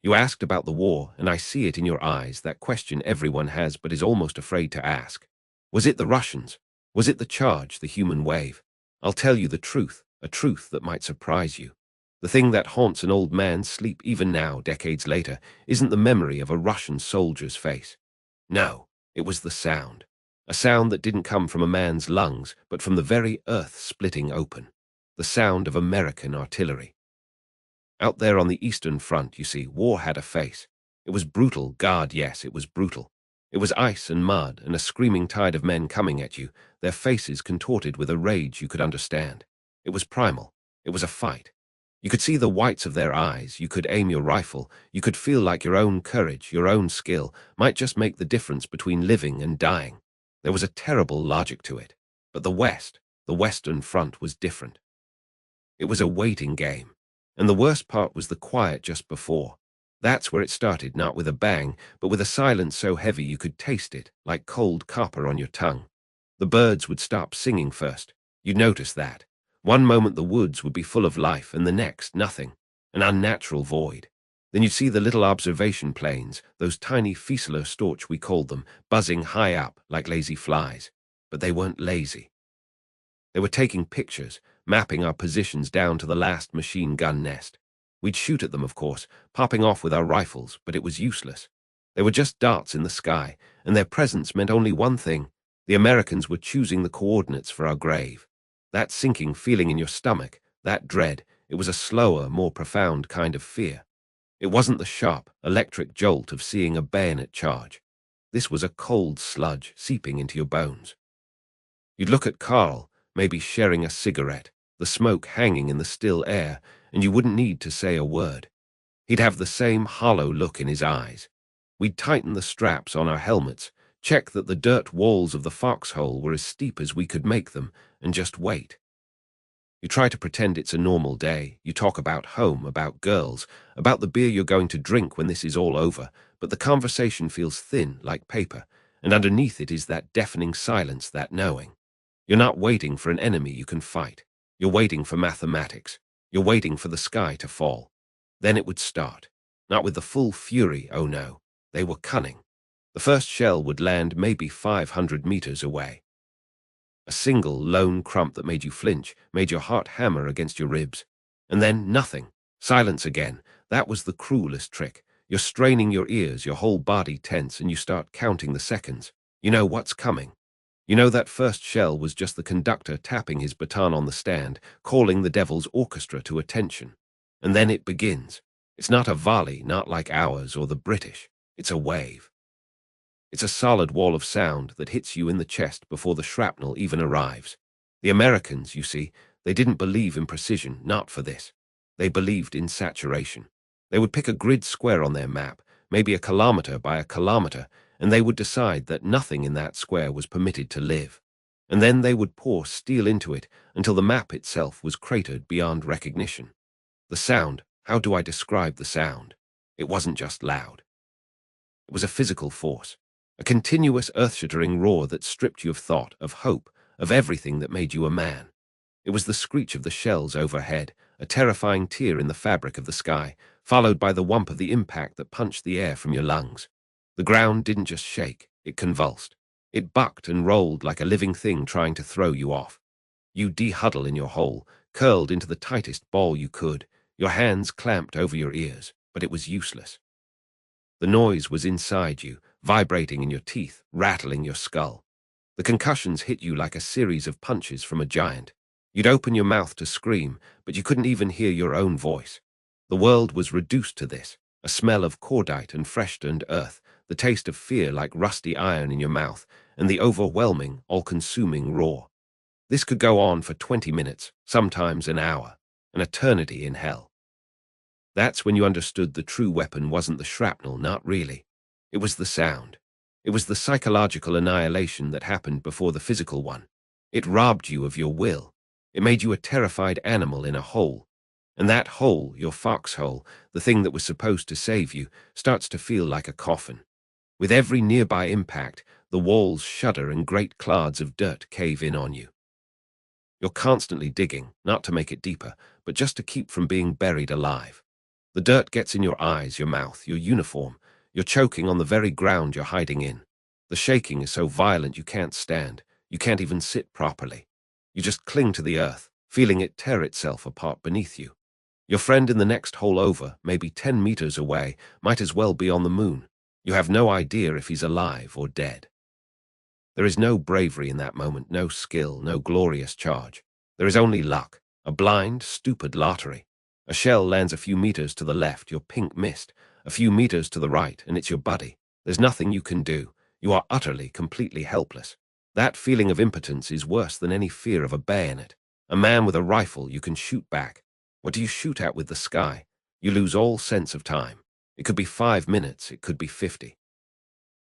You asked about the war, and I see it in your eyes, that question everyone has but is almost afraid to ask. Was it the Russians? Was it the charge, the human wave? I'll tell you the truth, a truth that might surprise you. The thing that haunts an old man's sleep even now, decades later, isn't the memory of a Russian soldier's face. No, it was the sound. A sound that didn't come from a man's lungs, but from the very earth splitting open. The sound of American artillery. Out there on the Eastern Front, you see, war had a face. It was brutal, God, yes, it was brutal. It was ice and mud and a screaming tide of men coming at you, their faces contorted with a rage you could understand. It was primal. It was a fight. You could see the whites of their eyes, you could aim your rifle, you could feel like your own courage, your own skill, might just make the difference between living and dying. There was a terrible logic to it. But the Western Front was different. It was a waiting game. And the worst part was the quiet just before. That's where it started, not with a bang, but with a silence so heavy you could taste it, like cold copper on your tongue. The birds would stop singing first. You'd notice that. One moment the woods would be full of life, and the next, nothing. An unnatural void. Then you'd see the little observation planes, those tiny Fieseler storch we called them, buzzing high up like lazy flies. But they weren't lazy. They were taking pictures, mapping our positions down to the last machine gun nest. We'd shoot at them, of course, popping off with our rifles, but it was useless. They were just darts in the sky, and their presence meant only one thing. The Americans were choosing the coordinates for our grave. That sinking feeling in your stomach, that dread, it was a slower, more profound kind of fear. It wasn't the sharp, electric jolt of seeing a bayonet charge. This was a cold sludge seeping into your bones. You'd look at Carl, maybe sharing a cigarette, the smoke hanging in the still air, and you wouldn't need to say a word. He'd have the same hollow look in his eyes. We'd tighten the straps on our helmets, check that the dirt walls of the foxhole were as steep as we could make them, and just wait. You try to pretend it's a normal day. You talk about home, about girls, about the beer you're going to drink when this is all over, but the conversation feels thin, like paper, and underneath it is that deafening silence, that knowing. You're not waiting for an enemy you can fight. You're waiting for mathematics. You're waiting for the sky to fall. Then it would start. Not with the full fury, oh no. They were cunning. The first shell would land maybe 500 meters away. A single, lone crump that made you flinch, made your heart hammer against your ribs. And then nothing. Silence again. That was the cruelest trick. You're straining your ears, your whole body tense, and you start counting the seconds. You know what's coming. You know that first shell was just the conductor tapping his baton on the stand, calling the devil's orchestra to attention. And then it begins. It's not a volley, not like ours or the British. It's a wave. It's a solid wall of sound that hits you in the chest before the shrapnel even arrives. The Americans, you see, they didn't believe in precision, not for this. They believed in saturation. They would pick a grid square on their map, maybe a kilometer by a kilometer, and they would decide that nothing in that square was permitted to live. And then they would pour steel into it until the map itself was cratered beyond recognition. The sound, how do I describe the sound? It wasn't just loud. It was a physical force, a continuous earth-shattering roar that stripped you of thought, of hope, of everything that made you a man. It was the screech of the shells overhead, a terrifying tear in the fabric of the sky, followed by the whump of the impact that punched the air from your lungs. The ground didn't just shake, it convulsed. It bucked and rolled like a living thing trying to throw you off. You de-huddle in your hole, curled into the tightest ball you could, your hands clamped over your ears, but it was useless. The noise was inside you, vibrating in your teeth, rattling your skull. The concussions hit you like a series of punches from a giant. You'd open your mouth to scream, but you couldn't even hear your own voice. The world was reduced to this, a smell of cordite and fresh-turned earth, the taste of fear like rusty iron in your mouth, and the overwhelming, all-consuming roar. This could go on for 20 minutes, sometimes an hour, an eternity in hell. That's when you understood the true weapon wasn't the shrapnel, not really. It was the sound. It was the psychological annihilation that happened before the physical one. It robbed you of your will. It made you a terrified animal in a hole. And that hole, your foxhole, the thing that was supposed to save you, starts to feel like a coffin. With every nearby impact, the walls shudder and great clouds of dirt cave in on you. You're constantly digging, not to make it deeper, but just to keep from being buried alive. The dirt gets in your eyes, your mouth, your uniform. You're choking on the very ground you're hiding in. The shaking is so violent you can't stand. You can't even sit properly. You just cling to the earth, feeling it tear itself apart beneath you. Your friend in the next hole over, maybe 10 meters away, might as well be on the moon. You have no idea if he's alive or dead. There is no bravery in that moment, no skill, no glorious charge. There is only luck, a blind, stupid lottery. A shell lands a few meters to the left, your pink mist. A few meters to the right, and it's your buddy. There's nothing you can do. You are utterly, completely helpless. That feeling of impotence is worse than any fear of a bayonet. A man with a rifle you can shoot back. What do you shoot at with the sky? You lose all sense of time. It could be 5 minutes, it could be 50.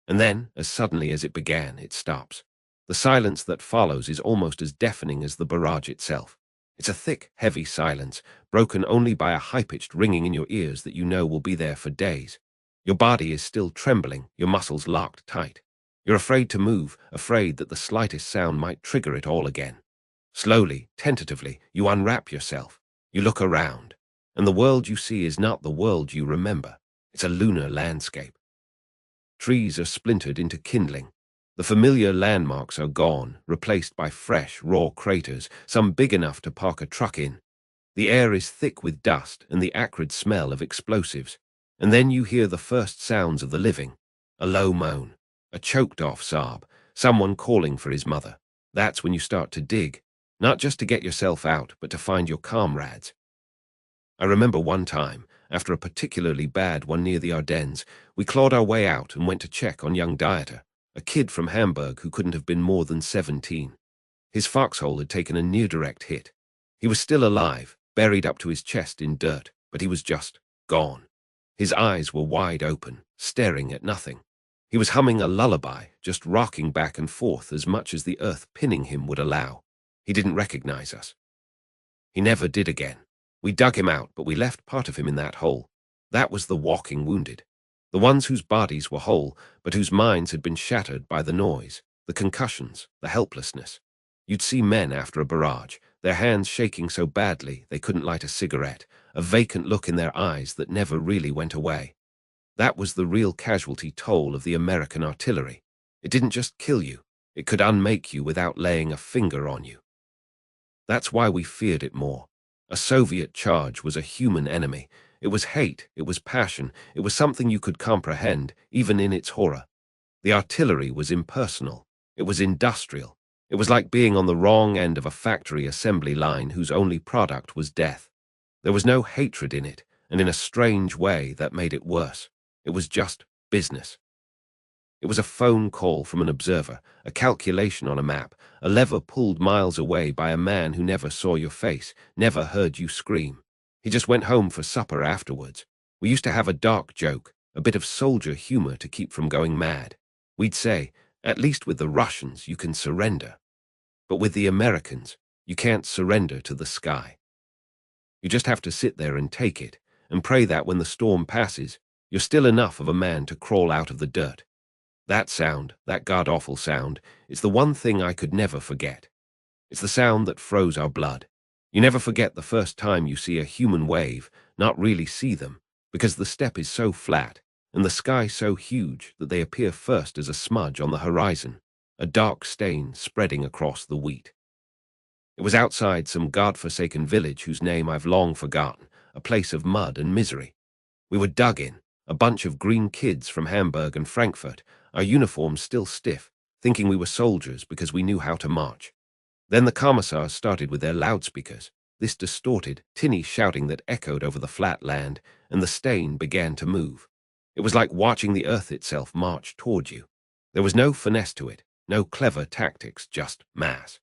And then, as suddenly as it began, it stops. The silence that follows is almost as deafening as the barrage itself. It's a thick, heavy silence, broken only by a high-pitched ringing in your ears that you know will be there for days. Your body is still trembling, your muscles locked tight. You're afraid to move, afraid that the slightest sound might trigger it all again. Slowly, tentatively, you unwrap yourself. You look around, and the world you see is not the world you remember. It's a lunar landscape. Trees are splintered into kindling. The familiar landmarks are gone, replaced by fresh, raw craters, some big enough to park a truck in. The air is thick with dust and the acrid smell of explosives. And then you hear the first sounds of the living. A low moan, a choked-off sob, someone calling for his mother. That's when you start to dig, not just to get yourself out, but to find your comrades. I remember one time, after a particularly bad one near the Ardennes, we clawed our way out and went to check on young Dieter, a kid from Hamburg who couldn't have been more than 17. His foxhole had taken a near-direct hit. He was still alive, buried up to his chest in dirt, but he was just gone. His eyes were wide open, staring at nothing. He was humming a lullaby, just rocking back and forth as much as the earth pinning him would allow. He didn't recognize us. He never did again. We dug him out, but we left part of him in that hole. That was the walking wounded. The ones whose bodies were whole, but whose minds had been shattered by the noise, the concussions, the helplessness. You'd see men after a barrage, their hands shaking so badly they couldn't light a cigarette, a vacant look in their eyes that never really went away. That was the real casualty toll of the American artillery. It didn't just kill you, it could unmake you without laying a finger on you. That's why we feared it more. A Soviet charge was a human enemy. It was hate, it was passion, it was something you could comprehend, even in its horror. The artillery was impersonal. It was industrial. It was like being on the wrong end of a factory assembly line whose only product was death. There was no hatred in it, and in a strange way that made it worse. It was just business. It was a phone call from an observer, a calculation on a map, a lever pulled miles away by a man who never saw your face, never heard you scream. He just went home for supper afterwards. We used to have a dark joke, a bit of soldier humor to keep from going mad. We'd say, at least with the Russians you can surrender. But with the Americans, you can't surrender to the sky. You just have to sit there and take it, and pray that when the storm passes, you're still enough of a man to crawl out of the dirt. That sound, that god-awful sound, is the one thing I could never forget. It's the sound that froze our blood. You never forget the first time you see a human wave, not really see them, because the steppe is so flat, and the sky so huge that they appear first as a smudge on the horizon, a dark stain spreading across the wheat. It was outside some god-forsaken village whose name I've long forgotten, a place of mud and misery. We were dug in, a bunch of green kids from Hamburg and Frankfurt, our uniforms still stiff, thinking we were soldiers because we knew how to march. Then the commissars started with their loudspeakers, this distorted, tinny shouting that echoed over the flat land, and the stain began to move. It was like watching the earth itself march toward you. There was no finesse to it, no clever tactics, just mass.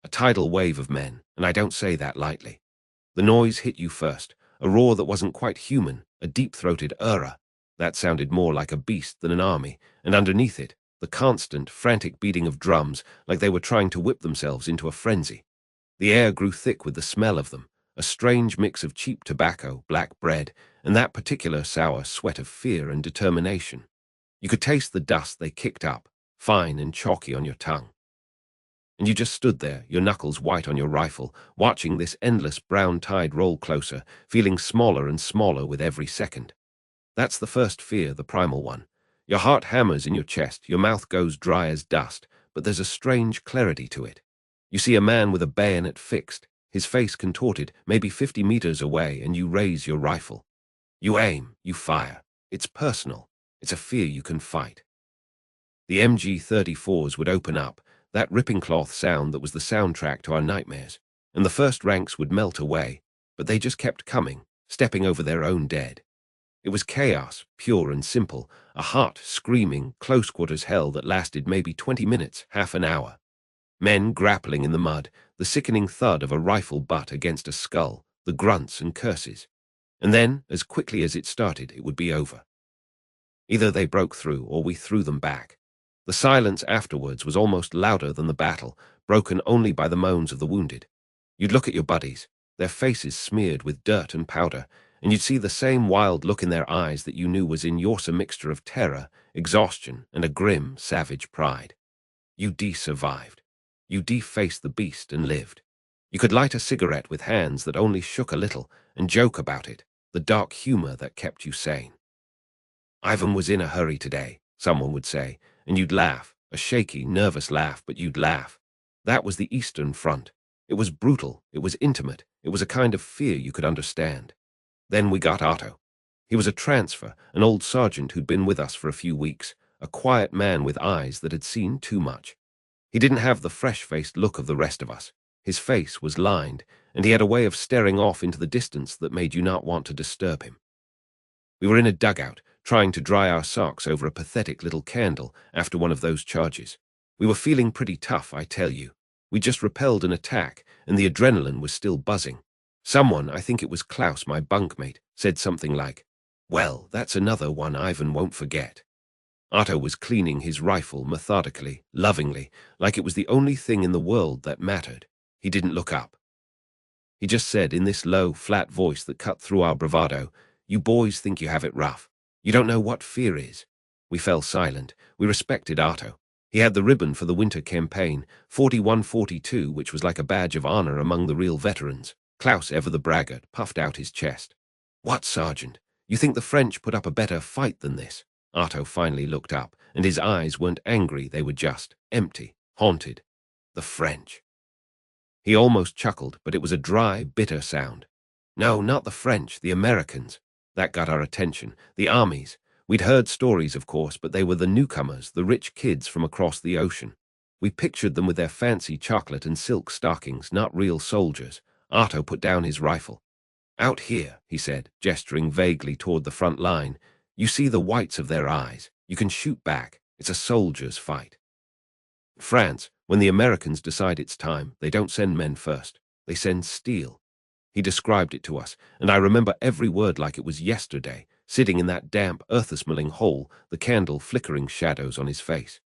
A tidal wave of men, and I don't say that lightly. The noise hit you first, a roar that wasn't quite human, a deep-throated "Ura." That sounded more like a beast than an army, and underneath it, the constant, frantic beating of drums, like they were trying to whip themselves into a frenzy. The air grew thick with the smell of them, a strange mix of cheap tobacco, black bread, and that particular sour sweat of fear and determination. You could taste the dust they kicked up, fine and chalky on your tongue. And you just stood there, your knuckles white on your rifle, watching this endless brown tide roll closer, feeling smaller and smaller with every second. That's the first fear, the primal one. Your heart hammers in your chest, your mouth goes dry as dust, but there's a strange clarity to it. You see a man with a bayonet fixed, his face contorted, maybe 50 meters away, and you raise your rifle. You aim, you fire. It's personal. It's a fear you can fight. The MG-34s would open up, that ripping cloth sound that was the soundtrack to our nightmares, and the first ranks would melt away, but they just kept coming, stepping over their own dead. It was chaos, pure and simple, a hot, screaming, close-quarters hell that lasted maybe 20 minutes, half an hour. Men grappling in the mud, the sickening thud of a rifle butt against a skull, the grunts and curses. And then, as quickly as it started, it would be over. Either they broke through, or we threw them back. The silence afterwards was almost louder than the battle, broken only by the moans of the wounded. You'd look at your buddies, their faces smeared with dirt and powder, and you'd see the same wild look in their eyes that you knew was in yours, a mixture of terror, exhaustion, and a grim, savage pride. You survived. You faced the beast and lived. You could light a cigarette with hands that only shook a little and joke about it, the dark humor that kept you sane. Ivan was in a hurry today, someone would say, and you'd laugh, a shaky, nervous laugh, but you'd laugh. That was the Eastern Front. It was brutal, it was intimate, it was a kind of fear you could understand. Then we got Otto. He was a transfer, an old sergeant who'd been with us for a few weeks, a quiet man with eyes that had seen too much. He didn't have the fresh-faced look of the rest of us. His face was lined, and he had a way of staring off into the distance that made you not want to disturb him. We were in a dugout, trying to dry our socks over a pathetic little candle after one of those charges. We were feeling pretty tough, I tell you. We just repelled an attack, and the adrenaline was still buzzing. Someone, I think it was Klaus, my bunkmate, said something like, "Well, that's another one Ivan won't forget." Otto was cleaning his rifle methodically, lovingly, like it was the only thing in the world that mattered. He didn't look up. He just said in this low, flat voice that cut through our bravado, "You boys think you have it rough. You don't know what fear is." We fell silent. We respected Otto. He had the ribbon for the winter campaign, 4142, which was like a badge of honor among the real veterans. Klaus, ever the braggart, puffed out his chest. "What, Sergeant? You think the French put up a better fight than this?" Otto finally looked up, and his eyes weren't angry, they were just empty, haunted. The French. He almost chuckled, but it was a dry, bitter sound. "No, not the French, the Americans." That got our attention. The armies. We'd heard stories, of course, but they were the newcomers, the rich kids from across the ocean. We pictured them with their fancy chocolate and silk stockings, not real soldiers. Otto put down his rifle. "Out here," he said, gesturing vaguely toward the front line. "You see the whites of their eyes. You can shoot back. It's a soldier's fight." France, when the Americans decide it's time, they don't send men first. They send steel. He described it to us, and I remember every word like it was yesterday, sitting in that damp, earth-smelling hole, the candle flickering shadows on his face.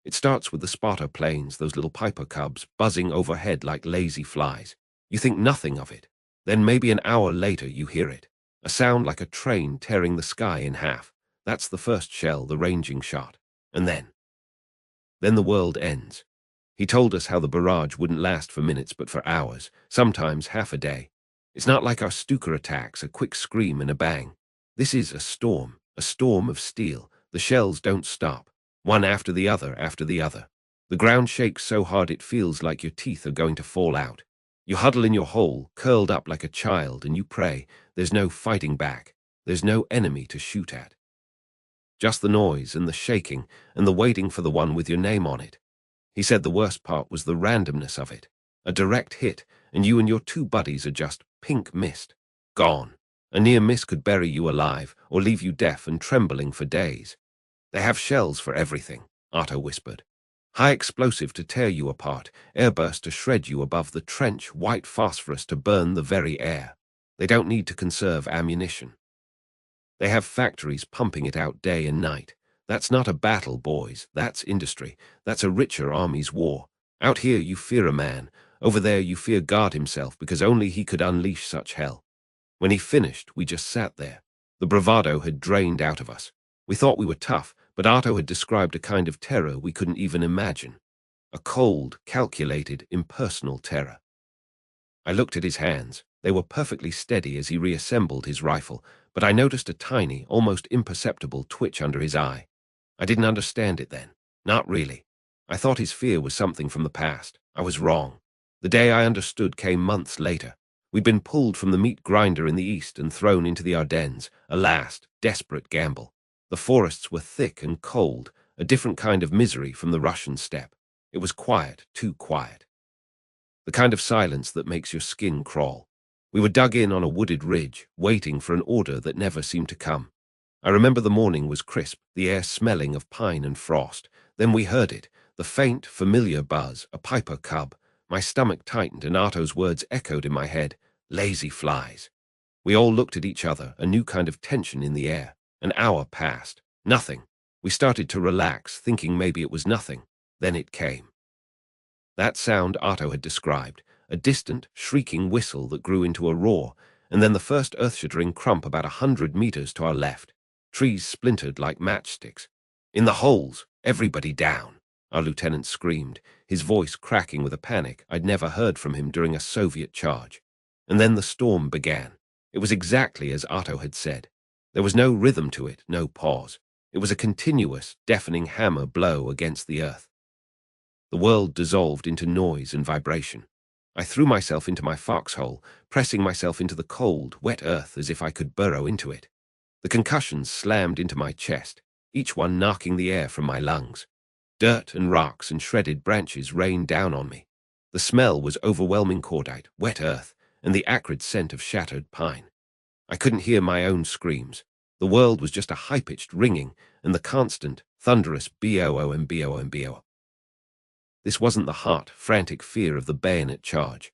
It starts with the spotter planes, those little Piper Cubs, buzzing overhead like lazy flies. You think nothing of it. Then maybe an hour later you hear it. A sound like a train tearing the sky in half. That's the first shell, the ranging shot. And then the world ends. He told us how the barrage wouldn't last for minutes but for hours, sometimes half a day. It's not like our Stuka attacks, a quick scream and a bang. This is a storm of steel. The shells don't stop, one after the other after the other. The ground shakes so hard it feels like your teeth are going to fall out. You huddle in your hole, curled up like a child, and you pray. There's no fighting back. There's no enemy to shoot at. Just the noise and the shaking and the waiting for the one with your name on it. He said the worst part was the randomness of it. A direct hit, and you and your two buddies are just pink mist. Gone. A near miss could bury you alive or leave you deaf and trembling for days. "They have shells for everything," Otto whispered. "High explosive to tear you apart, airburst to shred you above the trench, white phosphorus to burn the very air. They don't need to conserve ammunition. They have factories pumping it out day and night. That's not a battle, boys. That's industry. That's a richer army's war. Out here you fear a man. Over there you fear God himself, because only he could unleash such hell." When he finished, we just sat there. The bravado had drained out of us. We thought we were tough, but Otto had described a kind of terror we couldn't even imagine. A cold, calculated, impersonal terror. I looked at his hands. They were perfectly steady as he reassembled his rifle, but I noticed a tiny, almost imperceptible twitch under his eye. I didn't understand it then. Not really. I thought his fear was something from the past. I was wrong. The day I understood came months later. We'd been pulled from the meat grinder in the east and thrown into the Ardennes, a last, desperate gamble. The forests were thick and cold, a different kind of misery from the Russian steppe. It was quiet, too quiet. The kind of silence that makes your skin crawl. We were dug in on a wooded ridge, waiting for an order that never seemed to come. I remember the morning was crisp, the air smelling of pine and frost. Then we heard it, the faint, familiar buzz, a piper cub. My stomach tightened and Arto's words echoed in my head, lazy flies. We all looked at each other, a new kind of tension in the air. An hour passed. Nothing. We started to relax, thinking maybe it was nothing. Then it came. That sound Arto had described, a distant, shrieking whistle that grew into a roar, and then the first earth-shattering crump about 100 meters to our left. Trees splintered like matchsticks. In the holes, everybody down, our lieutenant screamed, his voice cracking with a panic I'd never heard from him during a Soviet charge. And then the storm began. It was exactly as Arto had said. There was no rhythm to it, no pause. It was a continuous, deafening hammer blow against the earth. The world dissolved into noise and vibration. I threw myself into my foxhole, pressing myself into the cold, wet earth as if I could burrow into it. The concussions slammed into my chest, each one knocking the air from my lungs. Dirt and rocks and shredded branches rained down on me. The smell was overwhelming cordite, wet earth, and the acrid scent of shattered pine. I couldn't hear my own screams. The world was just a high-pitched ringing and the constant, thunderous B-O-O and B-O-O and B-O-O. This wasn't the hot, frantic fear of the bayonet charge.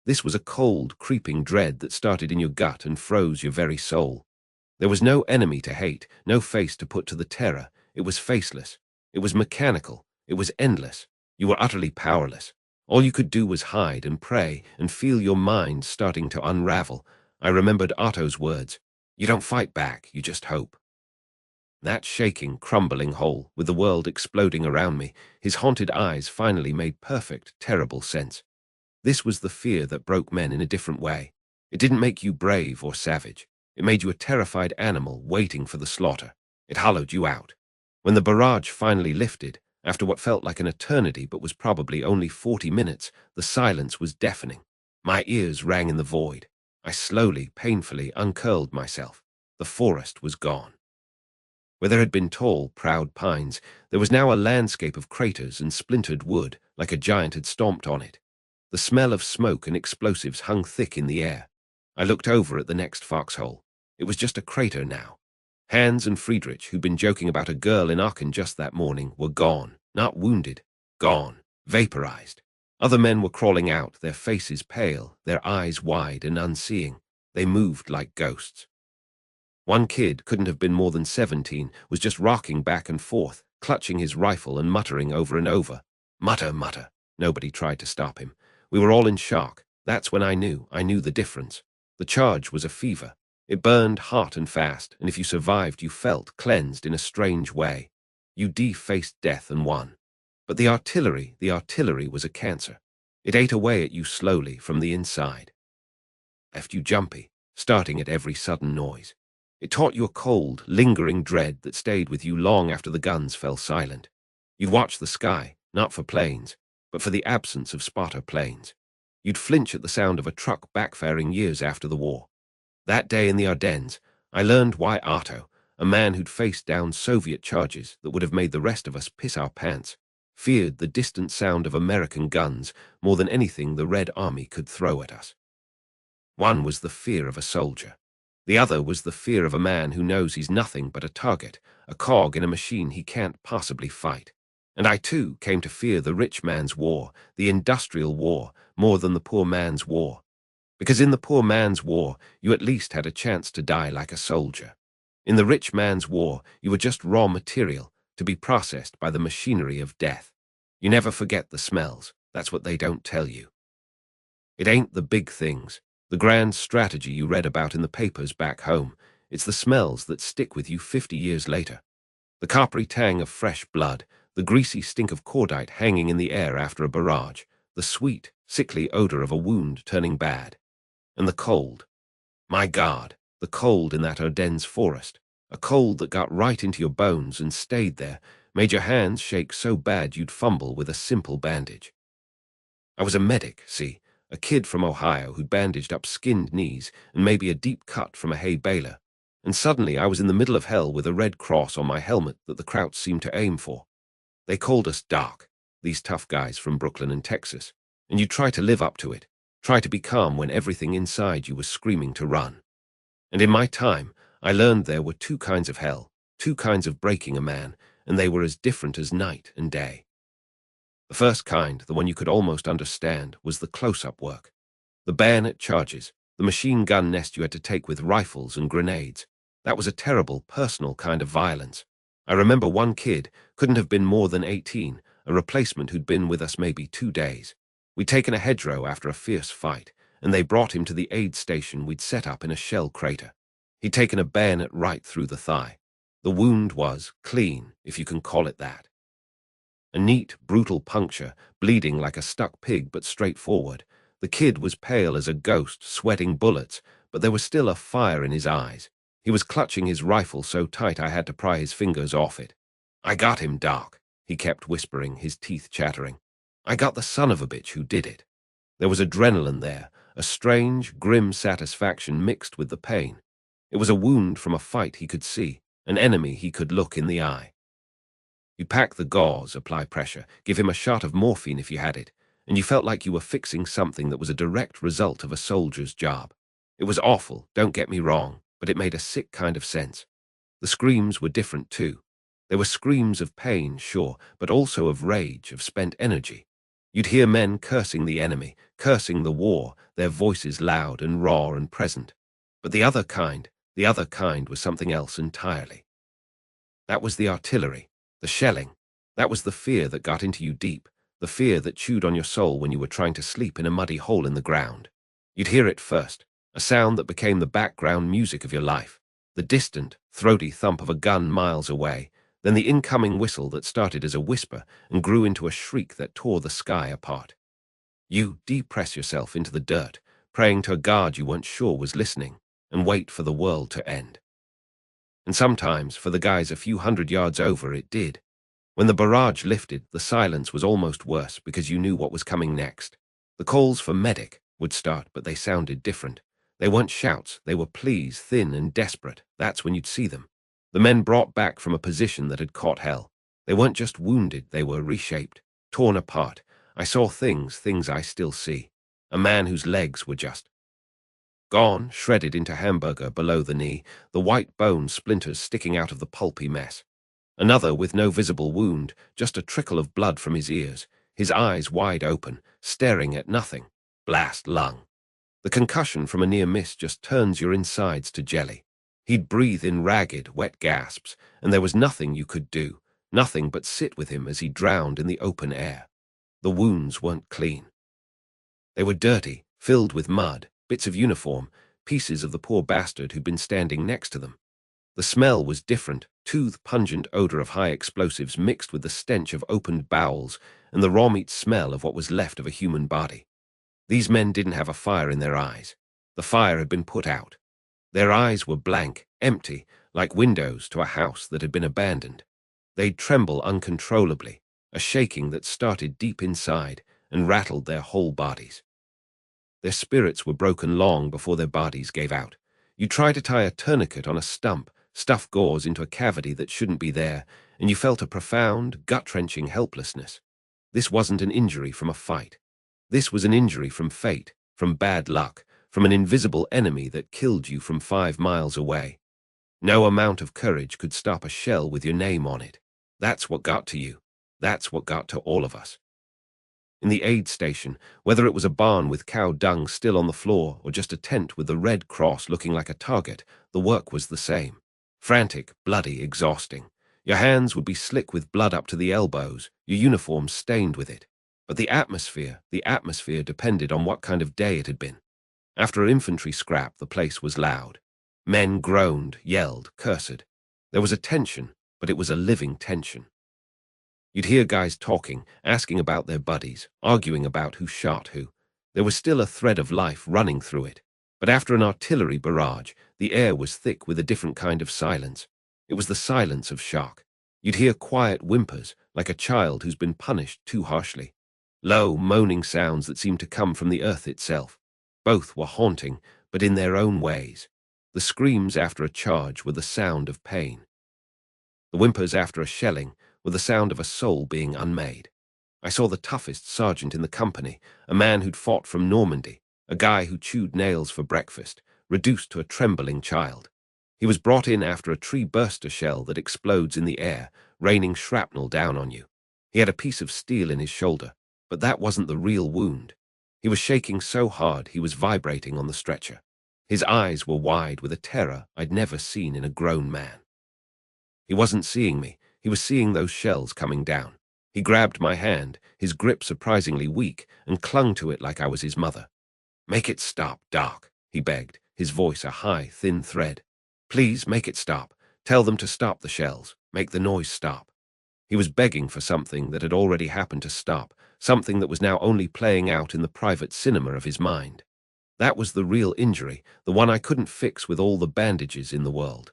This was a cold, creeping dread that started in your gut and froze your very soul. There was no enemy to hate, no face to put to the terror. It was faceless. It was mechanical. It was endless. You were utterly powerless. All you could do was hide and pray and feel your mind starting to unravel. I remembered Arto's words. You don't fight back, you just hope. That shaking, crumbling hole, with the world exploding around me, his haunted eyes finally made perfect, terrible sense. This was the fear that broke men in a different way. It didn't make you brave or savage. It made you a terrified animal waiting for the slaughter. It hollowed you out. When the barrage finally lifted, after what felt like an eternity but was probably only 40 minutes, the silence was deafening. My ears rang in the void. I slowly, painfully uncurled myself. The forest was gone. Where there had been tall, proud pines, there was now a landscape of craters and splintered wood, like a giant had stomped on it. The smell of smoke and explosives hung thick in the air. I looked over at the next foxhole. It was just a crater now. Hans and Friedrich, who'd been joking about a girl in Aachen just that morning, were gone. Not wounded. Gone. Vaporized. Other men were crawling out, their faces pale, their eyes wide and unseeing. They moved like ghosts. One kid, couldn't have been more than 17, was just rocking back and forth, clutching his rifle and muttering over and over. Mutter, mutter. Nobody tried to stop him. We were all in shock. That's when I knew the difference. The charge was a fever. It burned hot and fast, and if you survived, you felt cleansed in a strange way. You defaced death and won. But the artillery was a cancer. It ate away at you slowly from the inside. Left you jumpy, starting at every sudden noise. It taught you a cold, lingering dread that stayed with you long after the guns fell silent. You'd watch the sky, not for planes, but for the absence of spotter planes. You'd flinch at the sound of a truck backfiring years after the war. That day in the Ardennes, I learned why Arto, a man who'd faced down Soviet charges that would have made the rest of us piss our pants, feared the distant sound of American guns more than anything the Red Army could throw at us. One was the fear of a soldier. The other was the fear of a man who knows he's nothing but a target, a cog in a machine he can't possibly fight. And I too came to fear the rich man's war, the industrial war, more than the poor man's war. Because in the poor man's war, you at least had a chance to die like a soldier. In the rich man's war, you were just raw material to be processed by the machinery of death. You never forget the smells. That's what they don't tell you. It ain't the big things, the grand strategy you read about in the papers back home. It's the smells that stick with you 50 years later. The coppery tang of fresh blood, the the greasy stink of cordite hanging in the air after a barrage, the sweet, sickly odor of a wound turning bad, and the cold. My God, the cold in that Ardennes forest, a cold that got right into your bones and stayed there, made your hands shake so bad you'd fumble with a simple bandage. I was a medic, see, a kid from Ohio who'd bandaged up skinned knees and maybe a deep cut from a hay baler, and suddenly I was in the middle of hell with a red cross on my helmet that the Krauts seemed to aim for. They called us Dark, these tough guys from Brooklyn and Texas, and you try to live up to it, try to be calm when everything inside you was screaming to run. And in my time, I learned there were two kinds of hell, two kinds of breaking a man, and they were as different as night and day. The first kind, the one you could almost understand, was the close-up work. The bayonet charges, the machine gun nest you had to take with rifles and grenades. That was a terrible, personal kind of violence. I remember one kid, couldn't have been more than 18, a replacement who'd been with us maybe 2 days. We'd taken a hedgerow after a fierce fight, and they brought him to the aid station we'd set up in a shell crater. He'd taken a bayonet right through the thigh. The wound was clean, if you can call it that. A neat, brutal puncture, bleeding like a stuck pig but straightforward. The kid was pale as a ghost, sweating bullets, but there was still a fire in his eyes. He was clutching his rifle so tight I had to pry his fingers off it. "I got him, Doc," he kept whispering, his teeth chattering. "I got the son of a bitch who did it." There was adrenaline there, a strange, grim satisfaction mixed with the pain. It was a wound from a fight he could see, an enemy he could look in the eye. You pack the gauze, apply pressure, give him a shot of morphine if you had it, and you felt like you were fixing something that was a direct result of a soldier's job. It was awful, don't get me wrong, but it made a sick kind of sense. The screams were different too. There were screams of pain, sure, but also of rage, of spent energy. You'd hear men cursing the enemy, cursing the war, their voices loud and raw and present. But the other kind was something else entirely. That was the artillery, the shelling. That was the fear that got into you deep, the fear that chewed on your soul when you were trying to sleep in a muddy hole in the ground. You'd hear it first, a sound that became the background music of your life, the distant, throaty thump of a gun miles away, then the incoming whistle that started as a whisper and grew into a shriek that tore the sky apart. You depress yourself into the dirt, praying to a God you weren't sure was listening, and wait for the world to end. And sometimes, for the guys a few hundred yards over, it did. When the barrage lifted, the silence was almost worse because you knew what was coming next. The calls for medic would start, but they sounded different. They weren't shouts, they were pleas, thin and desperate. That's when you'd see them. The men brought back from a position that had caught hell. They weren't just wounded, they were reshaped, torn apart. I saw things I still see. A man whose legs were just gone, shredded into hamburger below the knee, the white bone splinters sticking out of the pulpy mess. Another with no visible wound, just a trickle of blood from his ears, his eyes wide open, staring at nothing. Blast lung. The concussion from a near miss just turns your insides to jelly. He'd breathe in ragged, wet gasps, and there was nothing you could do, nothing but sit with him as he drowned in the open air. The wounds weren't clean. They were dirty, filled with mud, bits of uniform, pieces of the poor bastard who'd been standing next to them. The smell was different, tooth-pungent odor of high explosives mixed with the stench of opened bowels and the raw meat smell of what was left of a human body. These men didn't have a fire in their eyes. The fire had been put out. Their eyes were blank, empty, like windows to a house that had been abandoned. They'd tremble uncontrollably, a shaking that started deep inside and rattled their whole bodies. Their spirits were broken long before their bodies gave out. You try to tie a tourniquet on a stump, stuff gauze into a cavity that shouldn't be there, and you felt a profound, gut-wrenching helplessness. This wasn't an injury from a fight. This was an injury from fate, from bad luck, from an invisible enemy that killed you from 5 miles away. No amount of courage could stop a shell with your name on it. That's what got to you. That's what got to all of us. In the aid station, whether it was a barn with cow dung still on the floor or just a tent with the red cross looking like a target, the work was the same. Frantic, bloody, exhausting. Your hands would be slick with blood up to the elbows, your uniform stained with it. But the atmosphere depended on what kind of day it had been. After an infantry scrap, the place was loud. Men groaned, yelled, cursed. There was a tension, but it was a living tension. You'd hear guys talking, asking about their buddies, arguing about who shot who. There was still a thread of life running through it. But after an artillery barrage, the air was thick with a different kind of silence. It was the silence of shock. You'd hear quiet whimpers, like a child who's been punished too harshly. Low, moaning sounds that seemed to come from the earth itself. Both were haunting, but in their own ways. The screams after a charge were the sound of pain. The whimpers after a shelling were the sound of a soul being unmade. I saw the toughest sergeant in the company, a man who'd fought from Normandy, a guy who chewed nails for breakfast, reduced to a trembling child. He was brought in after a tree burster shell that explodes in the air, raining shrapnel down on you. He had a piece of steel in his shoulder, but that wasn't the real wound. He was shaking so hard he was vibrating on the stretcher. His eyes were wide with a terror I'd never seen in a grown man. He wasn't seeing me, he was seeing those shells coming down. He grabbed my hand, his grip surprisingly weak, and clung to it like I was his mother. "Make it stop, Doc," he begged, his voice a high, thin thread. "Please, make it stop. Tell them to stop the shells. Make the noise stop." He was begging for something that had already happened to stop, something that was now only playing out in the private cinema of his mind. That was the real injury, the one I couldn't fix with all the bandages in the world.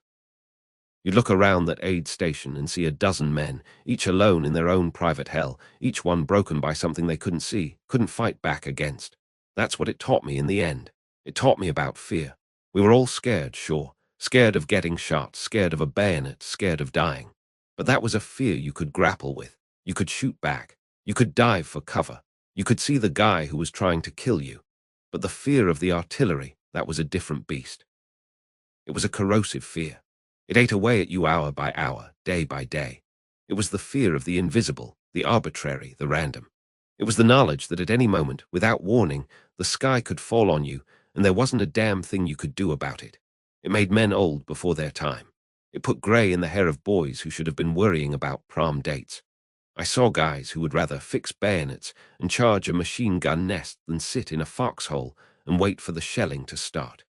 You'd look around that aid station and see a dozen men, each alone in their own private hell, each one broken by something they couldn't see, couldn't fight back against. That's what it taught me in the end. It taught me about fear. We were all scared, sure. Scared of getting shot, scared of a bayonet, scared of dying. But that was a fear you could grapple with. You could shoot back. You could dive for cover. You could see the guy who was trying to kill you. But the fear of the artillery, that was a different beast. It was a corrosive fear. It ate away at you hour by hour, day by day. It was the fear of the invisible, the arbitrary, the random. It was the knowledge that at any moment, without warning, the sky could fall on you, and there wasn't a damn thing you could do about it. It made men old before their time. It put grey in the hair of boys who should have been worrying about prom dates. I saw guys who would rather fix bayonets and charge a machine gun nest than sit in a foxhole and wait for the shelling to start.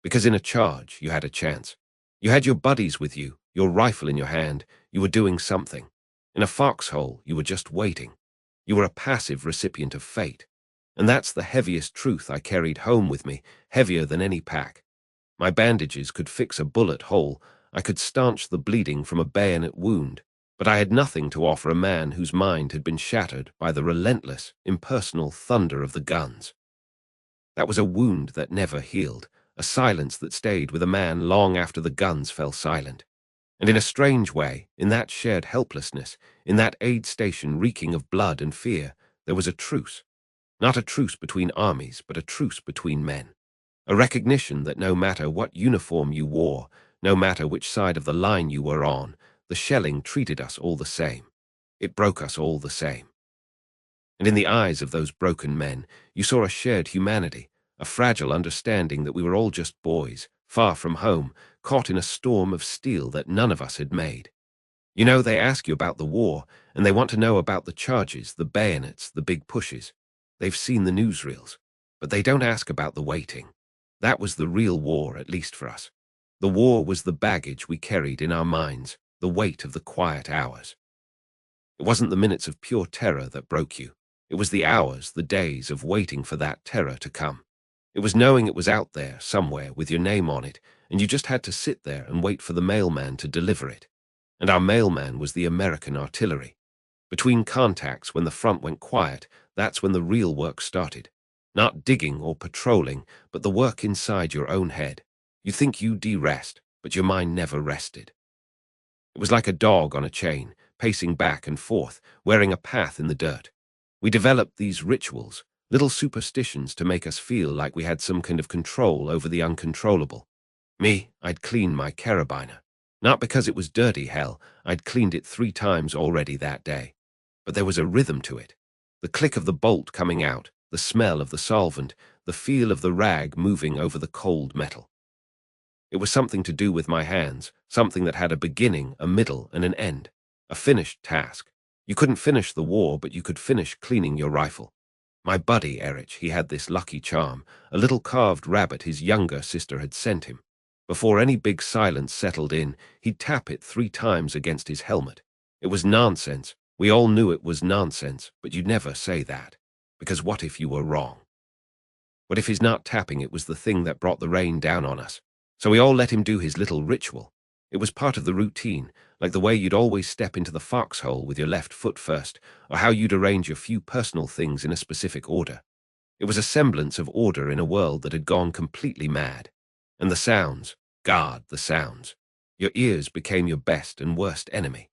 Because in a charge, you had a chance. You had your buddies with you, your rifle in your hand, you were doing something. In a foxhole, you were just waiting. You were a passive recipient of fate. And that's the heaviest truth I carried home with me, heavier than any pack. My bandages could fix a bullet hole, I could stanch the bleeding from a bayonet wound, but I had nothing to offer a man whose mind had been shattered by the relentless, impersonal thunder of the guns. That was a wound that never healed, a silence that stayed with a man long after the guns fell silent. And in a strange way, in that shared helplessness, in that aid station reeking of blood and fear, there was a truce. Not a truce between armies, but a truce between men. A recognition that no matter what uniform you wore, no matter which side of the line you were on, the shelling treated us all the same. It broke us all the same. And in the eyes of those broken men, you saw a shared humanity, a fragile understanding that we were all just boys, far from home, caught in a storm of steel that none of us had made. You know, they ask you about the war, and they want to know about the charges, the bayonets, the big pushes. They've seen the newsreels, but they don't ask about the waiting. That was the real war, at least for us. The war was the baggage we carried in our minds, the weight of the quiet hours. It wasn't the minutes of pure terror that broke you. It was the hours, the days of waiting for that terror to come. It was knowing it was out there, somewhere, with your name on it, and you just had to sit there and wait for the mailman to deliver it. And our mailman was the American artillery. Between contacts, when the front went quiet, that's when the real work started. Not digging or patrolling, but the work inside your own head. You think you de-rest, but your mind never rested. It was like a dog on a chain, pacing back and forth, wearing a path in the dirt. We developed these rituals, little superstitions to make us feel like we had some kind of control over the uncontrollable. Me, I'd clean my carabiner. Not because it was dirty, hell, I'd cleaned it 3 times already that day. But there was a rhythm to it. The click of the bolt coming out, the smell of the solvent, the feel of the rag moving over the cold metal. It was something to do with my hands, something that had a beginning, a middle, and an end. A finished task. You couldn't finish the war, but you could finish cleaning your rifle. My buddy, Erich, he had this lucky charm, a little carved rabbit his younger sister had sent him. Before any big silence settled in, he'd tap it 3 times against his helmet. It was nonsense, We all knew it was nonsense, but you'd never say that. Because what if you were wrong? What if his nut tapping it was the thing that brought the rain down on us? So we all let him do his little ritual. It was part of the routine, like the way you'd always step into the foxhole with your left foot first, or how you'd arrange your few personal things in a specific order. It was a semblance of order in a world that had gone completely mad. And the sounds, God, the sounds. Your ears became your best and worst enemy.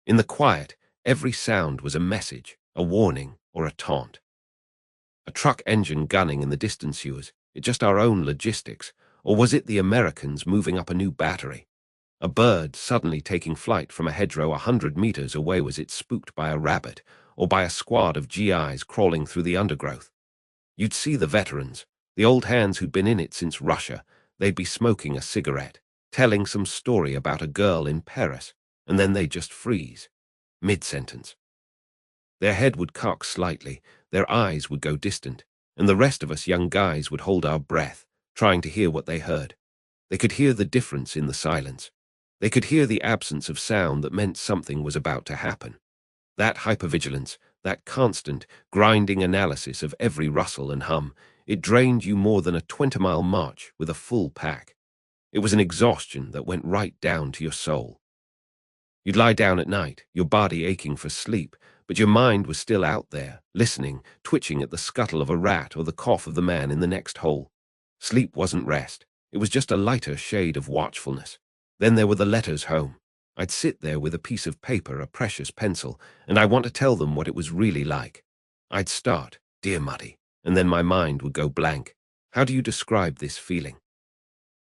In the quiet, every sound was a message, a warning, or a taunt. A truck engine gunning in the distance, was it just our own logistics, or was it the Americans moving up a new battery? A bird suddenly taking flight from a hedgerow 100 meters away, was it spooked by a rabbit, or by a squad of GIs crawling through the undergrowth? You'd see the veterans, the old hands who'd been in it since Russia. They'd be smoking a cigarette, telling some story about a girl in Paris, and then they'd just freeze, mid-sentence. Their head would cock slightly, their eyes would go distant, and the rest of us young guys would hold our breath, trying to hear what they heard. They could hear the difference in the silence. They could hear the absence of sound that meant something was about to happen. That hypervigilance, that constant, grinding analysis of every rustle and hum, it drained you more than a 20-mile march with a full pack. It was an exhaustion that went right down to your soul. You'd lie down at night, your body aching for sleep, but your mind was still out there, listening, twitching at the scuttle of a rat or the cough of the man in the next hole. Sleep wasn't rest. It was just a lighter shade of watchfulness. Then there were the letters home. I'd sit there with a piece of paper, a precious pencil, and I want to tell them what it was really like. I'd start, "Dear Muddy," and then my mind would go blank. How do you describe this feeling?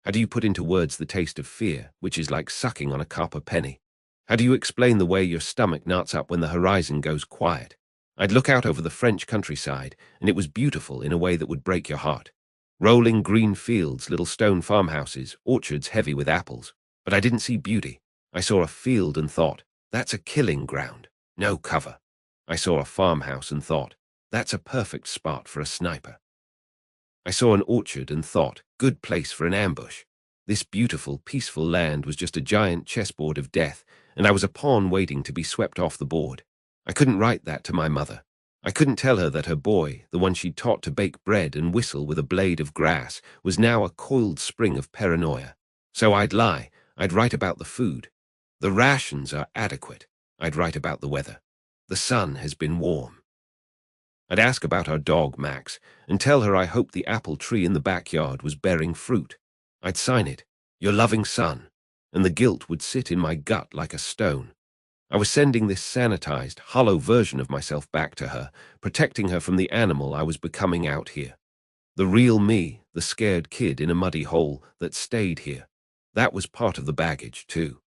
How do you put into words the taste of fear, which is like sucking on a copper penny? How do you explain the way your stomach knots up when the horizon goes quiet? I'd look out over the French countryside, and it was beautiful in a way that would break your heart. Rolling green fields, little stone farmhouses, orchards heavy with apples. But I didn't see beauty. I saw a field and thought, that's a killing ground. No cover. I saw a farmhouse and thought, that's a perfect spot for a sniper. I saw an orchard and thought, good place for an ambush. This beautiful, peaceful land was just a giant chessboard of death, and I was a pawn waiting to be swept off the board. I couldn't write that to my mother. I couldn't tell her that her boy, the one she'd taught to bake bread and whistle with a blade of grass, was now a coiled spring of paranoia. So I'd lie. I'd write about the food. The rations are adequate. I'd write about the weather. The sun has been warm. I'd ask about our dog, Max, and tell her I hoped the apple tree in the backyard was bearing fruit. I'd sign it, your loving son, and the guilt would sit in my gut like a stone. I was sending this sanitized, hollow version of myself back to her, protecting her from the animal I was becoming out here. The real me, the scared kid in a muddy hole that stayed here. That was part of the baggage, too.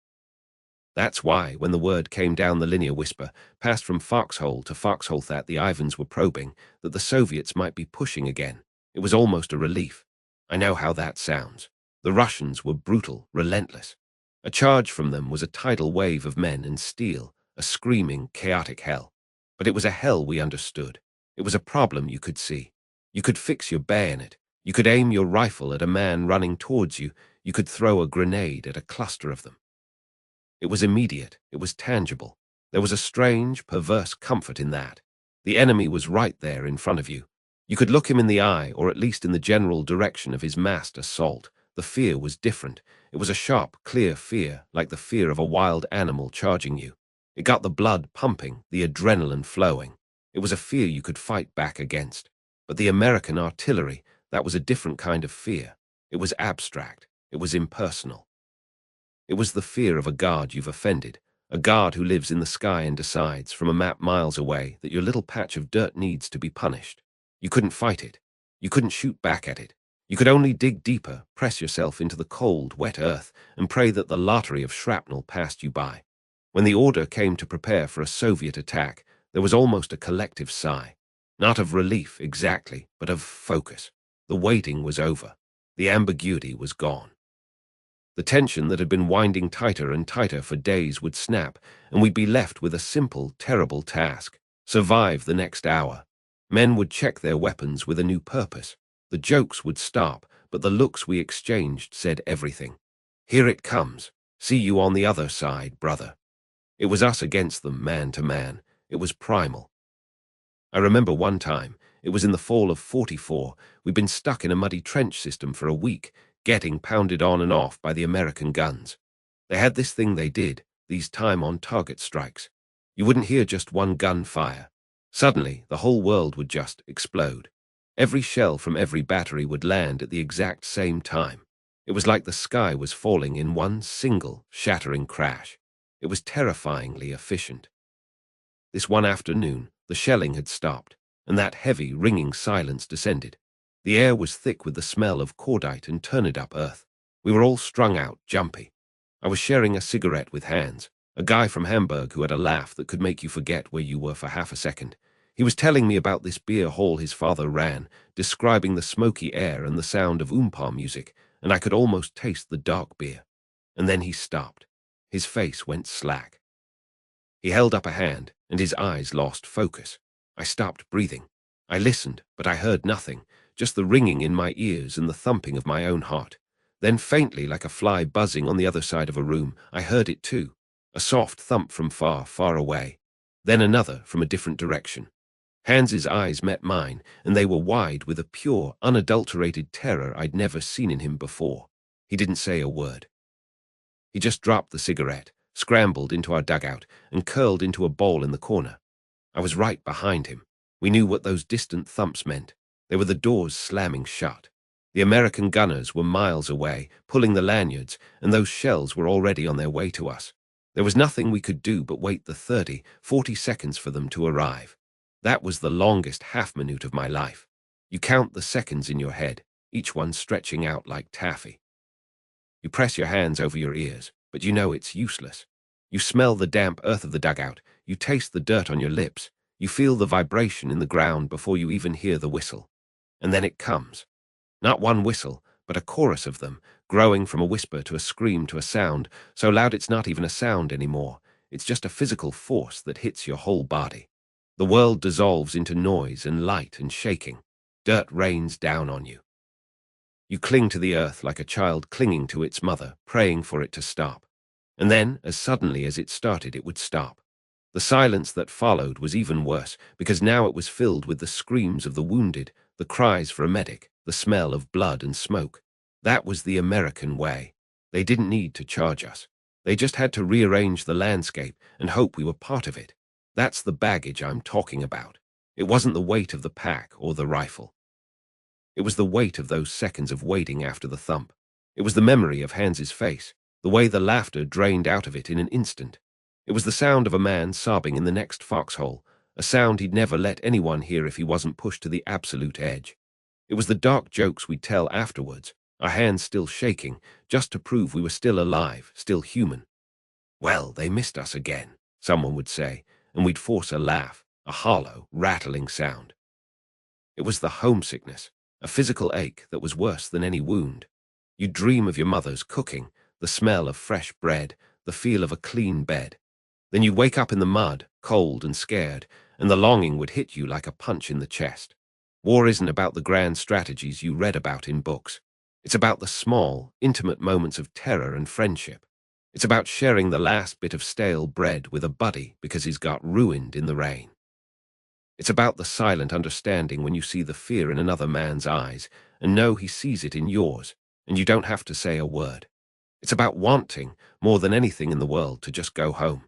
That's why, when the word came down the linear whisper, passed from foxhole to foxhole that the Ivans were probing, that the Soviets might be pushing again, it was almost a relief. I know how that sounds. The Russians were brutal, relentless. A charge from them was a tidal wave of men and steel, a screaming, chaotic hell. But it was a hell we understood. It was a problem you could see. You could fix your bayonet. You could aim your rifle at a man running towards you. You could throw a grenade at a cluster of them. It was immediate. It was tangible. There was a strange, perverse comfort in that. The enemy was right there in front of you. You could look him in the eye, or at least in the general direction of his massed assault. The fear was different. It was a sharp, clear fear, like the fear of a wild animal charging you. It got the blood pumping, the adrenaline flowing. It was a fear you could fight back against. But the American artillery, that was a different kind of fear. It was abstract. It was impersonal. It was the fear of a guard you've offended, a guard who lives in the sky and decides, from a map miles away, that your little patch of dirt needs to be punished. You couldn't fight it. You couldn't shoot back at it. You could only dig deeper, press yourself into the cold, wet earth, and pray that the lottery of shrapnel passed you by. When the order came to prepare for a Soviet attack, there was almost a collective sigh. Not of relief, exactly, but of focus. The waiting was over. The ambiguity was gone. The tension that had been winding tighter and tighter for days would snap, and we'd be left with a simple, terrible task: survive the next hour. Men would check their weapons with a new purpose. The jokes would stop, but the looks we exchanged said everything. Here it comes. See you on the other side, brother. It was us against them, man to man. It was primal. I remember one time, it was in the fall of '44, we'd been stuck in a muddy trench system for a week, getting pounded on and off by the American guns. They had this thing they did, these time-on-target strikes. You wouldn't hear just one gun fire. Suddenly, the whole world would just explode. Every shell from every battery would land at the exact same time. It was like the sky was falling in one single, shattering crash. It was terrifyingly efficient. This one afternoon, the shelling had stopped, and that heavy, ringing silence descended. The air was thick with the smell of cordite and turned-up earth. We were all strung out, jumpy. I was sharing a cigarette with Hans, a guy from Hamburg who had a laugh that could make you forget where you were for half a second. He was telling me about this beer hall his father ran, describing the smoky air and the sound of oompa music, and I could almost taste the dark beer. And then he stopped. His face went slack. He held up a hand, and his eyes lost focus. I stopped breathing. I listened, but I heard nothing, just the ringing in my ears and the thumping of my own heart. Then faintly, like a fly buzzing on the other side of a room, I heard it too, a soft thump from far, far away. Then another from a different direction. Hans's eyes met mine, and they were wide with a pure, unadulterated terror I'd never seen in him before. He didn't say a word. He just dropped the cigarette, scrambled into our dugout, and curled into a ball in the corner. I was right behind him. We knew what those distant thumps meant. They were the doors slamming shut. The American gunners were miles away, pulling the lanyards, and those shells were already on their way to us. There was nothing we could do but wait the 30, 40 seconds for them to arrive. That was the longest half-minute of my life. You count the seconds in your head, each one stretching out like taffy. You press your hands over your ears, but you know it's useless. You smell the damp earth of the dugout, you taste the dirt on your lips, you feel the vibration in the ground before you even hear the whistle. And then it comes. Not one whistle, but a chorus of them, growing from a whisper to a scream to a sound, so loud it's not even a sound anymore. It's just a physical force that hits your whole body. The world dissolves into noise and light and shaking. Dirt rains down on you. You cling to the earth like a child clinging to its mother, praying for it to stop. And then, as suddenly as it started, it would stop. The silence that followed was even worse, because now it was filled with the screams of the wounded, the cries for a medic, the smell of blood and smoke. That was the American way. They didn't need to charge us. They just had to rearrange the landscape and hope we were part of it. That's the baggage I'm talking about. It wasn't the weight of the pack or the rifle. It was the weight of those seconds of waiting after the thump. It was the memory of Hans's face, the way the laughter drained out of it in an instant. It was the sound of a man sobbing in the next foxhole, a sound he'd never let anyone hear if he wasn't pushed to the absolute edge. It was the dark jokes we'd tell afterwards, our hands still shaking, just to prove we were still alive, still human. "Well, they missed us again," someone would say, and we'd force a laugh, a hollow, rattling sound. It was the homesickness, a physical ache that was worse than any wound. You'd dream of your mother's cooking, the smell of fresh bread, the feel of a clean bed. Then you'd wake up in the mud, cold and scared, and the longing would hit you like a punch in the chest. War isn't about the grand strategies you read about in books. It's about the small, intimate moments of terror and friendship. It's about sharing the last bit of stale bread with a buddy because he's got ruined in the rain. It's about the silent understanding when you see the fear in another man's eyes and know he sees it in yours, and you don't have to say a word. It's about wanting, more than anything in the world, to just go home.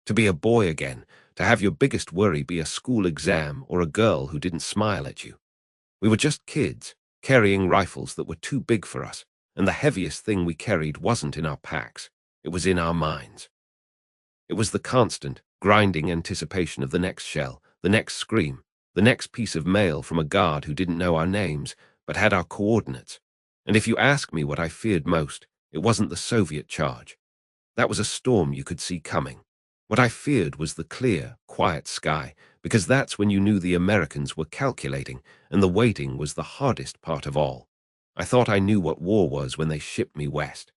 To be a boy again, to have your biggest worry be a school exam or a girl who didn't smile at you. We were just kids, carrying rifles that were too big for us, and the heaviest thing we carried wasn't in our packs, it was in our minds. It was the constant, grinding anticipation of the next shell, the next scream, the next piece of mail from a guard who didn't know our names, but had our coordinates. And if you ask me what I feared most, it wasn't the Soviet charge. That was a storm you could see coming. What I feared was the clear, quiet sky, because that's when you knew the Americans were calculating, and the waiting was the hardest part of all. I thought I knew what war was when they shipped me west.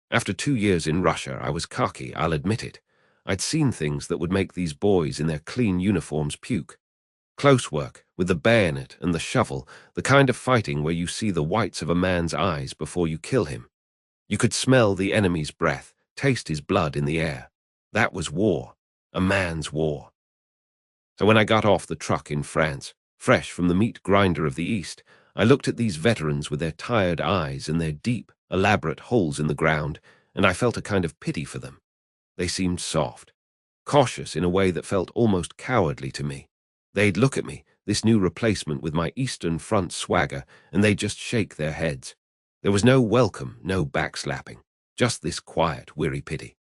After 2 years in Russia, I was cocky, I'll admit it. I'd seen things that would make these boys in their clean uniforms puke. Close work, with the bayonet and the shovel, the kind of fighting where you see the whites of a man's eyes before you kill him. You could smell the enemy's breath, taste his blood in the air. That was war. A man's war. So when I got off the truck in France, fresh from the meat grinder of the East, I looked at these veterans with their tired eyes and their deep, elaborate holes in the ground, and I felt a kind of pity for them. They seemed soft, cautious in a way that felt almost cowardly to me. They'd look at me, this new replacement with my Eastern Front swagger, and they'd just shake their heads. There was no welcome, no backslapping, just this quiet, weary pity.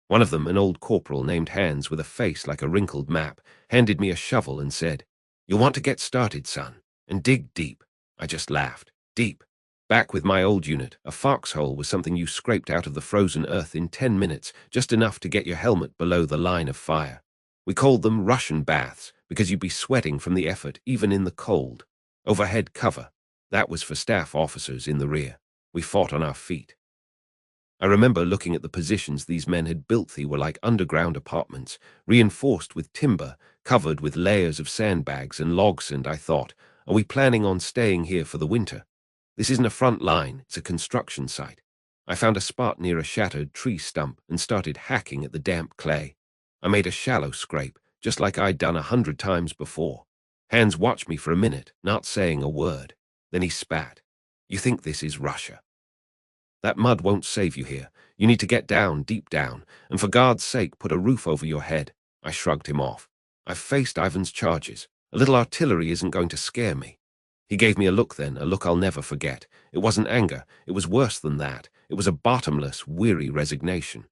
One of them, an old corporal named Hans with a face like a wrinkled map, handed me a shovel and said, "You'll want to get started, son, and dig deep." I just laughed. Deep. Back with my old unit, a foxhole was something you scraped out of the frozen earth in 10 minutes, just enough to get your helmet below the line of fire. We called them Russian baths because you'd be sweating from the effort even in the cold. Overhead cover. That was for staff officers in the rear. We fought on our feet. I remember looking at the positions these men had built. They were like underground apartments, reinforced with timber, covered with layers of sandbags and log sand. I thought, are we planning on staying here for the winter? This isn't a front line, it's a construction site. I found a spot near a shattered tree stump and started hacking at the damp clay. I made a shallow scrape, just like I'd done 100 times before. Hans watched me for a minute, not saying a word. Then he spat. "You think this is Russia? That mud won't save you here. You need to get down, deep down, and for God's sake put a roof over your head." I shrugged him off. "I've faced Ivan's charges. A little artillery isn't going to scare me." He gave me a look then, a look I'll never forget. It wasn't anger. It was worse than that. It was a bottomless, weary resignation.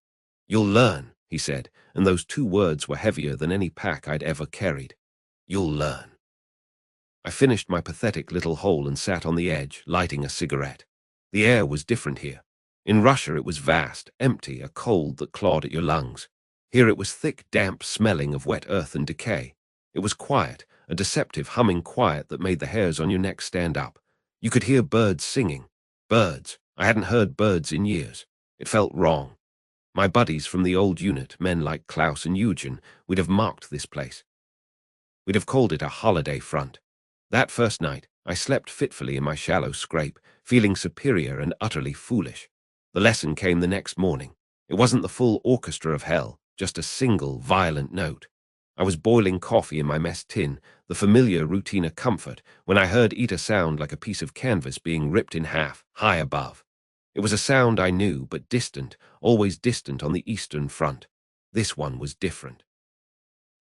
"You'll learn," he said, and those 2 words were heavier than any pack I'd ever carried. "You'll learn." I finished my pathetic little hole and sat on the edge, lighting a cigarette. The air was different here. In Russia it was vast, empty, a cold that clawed at your lungs. Here it was thick, damp, smelling of wet earth and decay. It was quiet, a deceptive humming quiet that made the hairs on your neck stand up. You could hear birds singing. Birds. I hadn't heard birds in years. It felt wrong. My buddies from the old unit, men like Klaus and Eugen, we'd have mocked this place. We'd have called it a holiday front. That first night, I slept fitfully in my shallow scrape, feeling superior and utterly foolish. The lesson came the next morning. It wasn't the full orchestra of hell, just a single, violent note. I was boiling coffee in my mess tin, the familiar routine of comfort, when I heard it a sound like a piece of canvas being ripped in half, high above. It was a sound I knew, but distant, always distant on the Eastern Front. This one was different.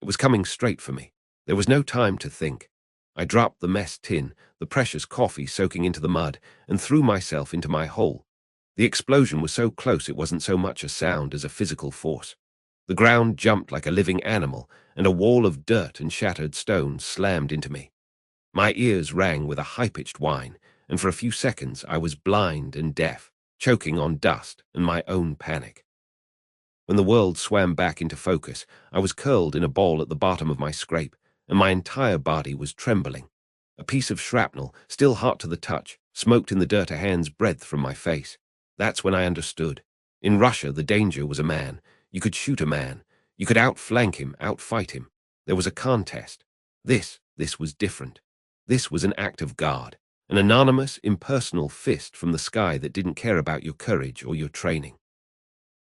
It was coming straight for me. There was no time to think. I dropped the mess tin, the precious coffee soaking into the mud, and threw myself into my hole. The explosion was so close it wasn't so much a sound as a physical force. The ground jumped like a living animal, and a wall of dirt and shattered stone slammed into me. My ears rang with a high-pitched whine, and for a few seconds I was blind and deaf, choking on dust and my own panic. When the world swam back into focus, I was curled in a ball at the bottom of my scrape, and my entire body was trembling. A piece of shrapnel, still hot to the touch, smoked in the dirt a hand's breadth from my face. That's when I understood. In Russia, the danger was a man. You could shoot a man. You could outflank him, outfight him. There was a contest. This was different. This was an act of God, an anonymous, impersonal fist from the sky that didn't care about your courage or your training.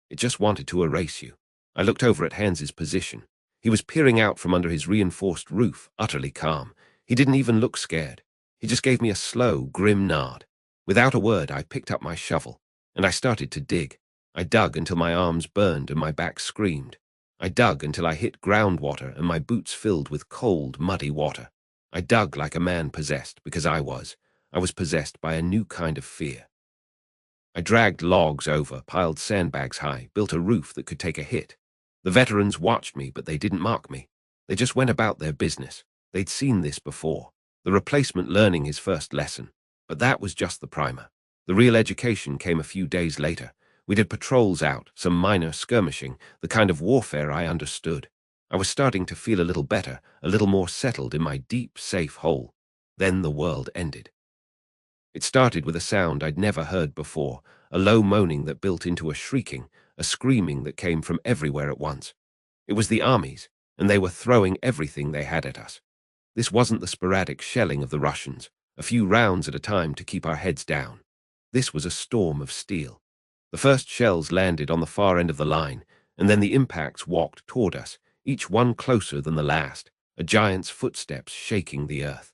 It just wanted to erase you. I looked over at Hans's position. He was peering out from under his reinforced roof, utterly calm. He didn't even look scared. He just gave me a slow, grim nod. Without a word, I picked up my shovel, and I started to dig. I dug until my arms burned and my back screamed. I dug until I hit groundwater and my boots filled with cold, muddy water. I dug like a man possessed, because I was. I was possessed by a new kind of fear. I dragged logs over, piled sandbags high, built a roof that could take a hit. The veterans watched me, but they didn't mock me. They just went about their business. They'd seen this before. The replacement learning his first lesson. But that was just the primer. The real education came a few days later. We did patrols out, some minor skirmishing, the kind of warfare I understood. I was starting to feel a little better, a little more settled in my deep, safe hole. Then the world ended. It started with a sound I'd never heard before, a low moaning that built into a shrieking, a screaming that came from everywhere at once. It was the armies, and they were throwing everything they had at us. This wasn't the sporadic shelling of the Russians, a few rounds at a time to keep our heads down. This was a storm of steel. The first shells landed on the far end of the line, and then the impacts walked toward us, each one closer than the last, a giant's footsteps shaking the earth.